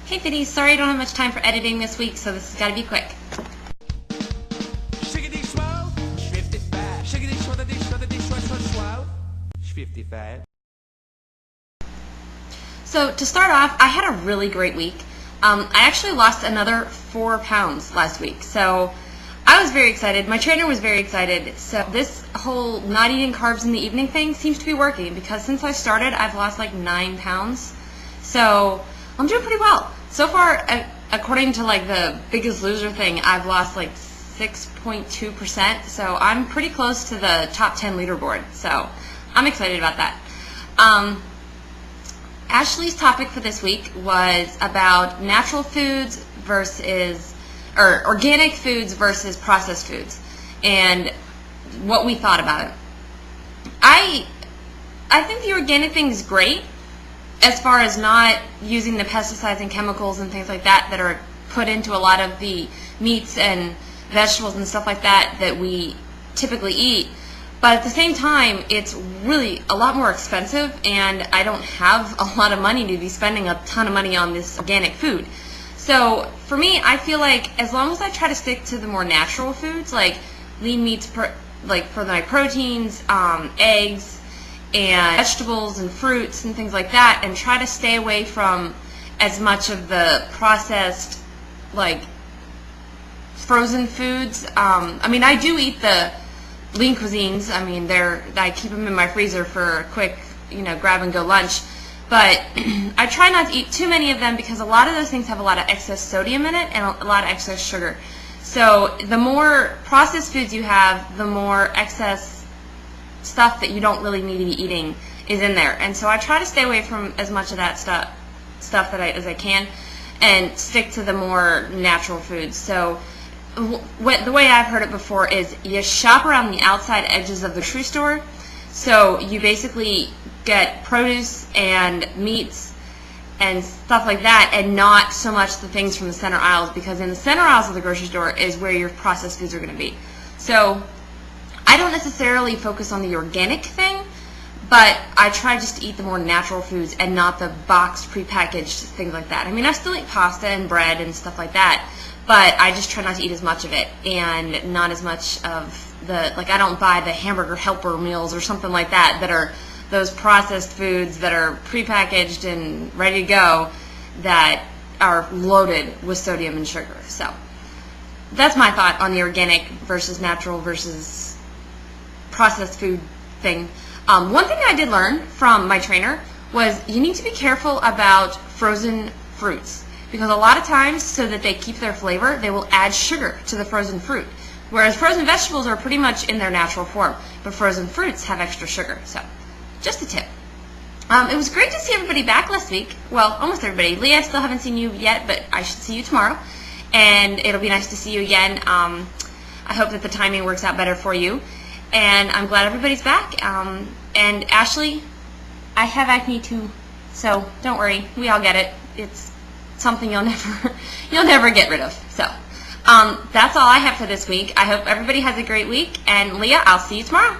Hey Fitties, sorry I don't have much time for editing this week, so this has got to be quick. So to start off, I had a really great week. I actually lost another 4 pounds last week, so I was very excited. My trainer was very excited. So this whole not eating carbs in the evening thing seems to be working, because since I started, I've lost like 9 pounds. So I'm doing pretty well. So far, according to like the Biggest Loser thing, I've lost like 6.2%. So I'm pretty close to the top 10 leaderboard. So I'm excited about that. Ashley's topic for this week was about natural foods versus, or organic foods versus processed foods, and what we thought about it. I think the organic thing is great, as far as not using the pesticides and chemicals and things like that that are put into a lot of the meats and vegetables and stuff like that that we typically eat. But at the same time, it's really a lot more expensive, and I don't have a lot of money to be spending a ton of money on this organic food. So for me, I feel like as long as I try to stick to the more natural foods, like lean meats, like for my proteins, eggs, and vegetables and fruits and things like that, and try to stay away from as much of the processed, like frozen foods. I mean, I do eat the lean cuisines. I mean, I keep them in my freezer for a quick, grab and go lunch. But I try not to eat too many of them, because a lot of those things have a lot of excess sodium in it and a lot of excess sugar. So the more processed foods you have, the more excess stuff that you don't really need to be eating is in there. And so I try to stay away from as much of that stuff as I can, and stick to the more natural foods. So the way I've heard it before is you shop around the outside edges of the grocery store. So you basically get produce and meats and stuff like that, and not so much the things from the center aisles, because in the center aisles of the grocery store is where your processed foods are going to be. So I don't necessarily focus on the organic thing, but I try just to eat the more natural foods and not the boxed, prepackaged things like that. I mean, I still eat pasta and bread and stuff like that, but I just try not to eat as much of it, and not as much of the, like, I don't buy the hamburger helper meals or something like that that are those processed foods that are prepackaged and ready to go, that are loaded with sodium and sugar. So that's my thought on the organic versus natural versus processed food thing. One thing I did learn from my trainer was you need to be careful about frozen fruits, because a lot of times, so that they keep their flavor, they will add sugar to the frozen fruit, whereas frozen vegetables are pretty much in their natural form, but frozen fruits have extra sugar. So just a tip. It was great to see everybody back last week. Well, almost everybody. Leah, I still haven't seen you yet, but I should see you tomorrow, and it'll be nice to see you again. I hope that the timing works out better for you. And I'm glad everybody's back. And Ashley, I have acne too, so don't worry, we all get it. It's something you'll never get rid of. So that's all I have for this week. I hope everybody has a great week. And Leah, I'll see you tomorrow.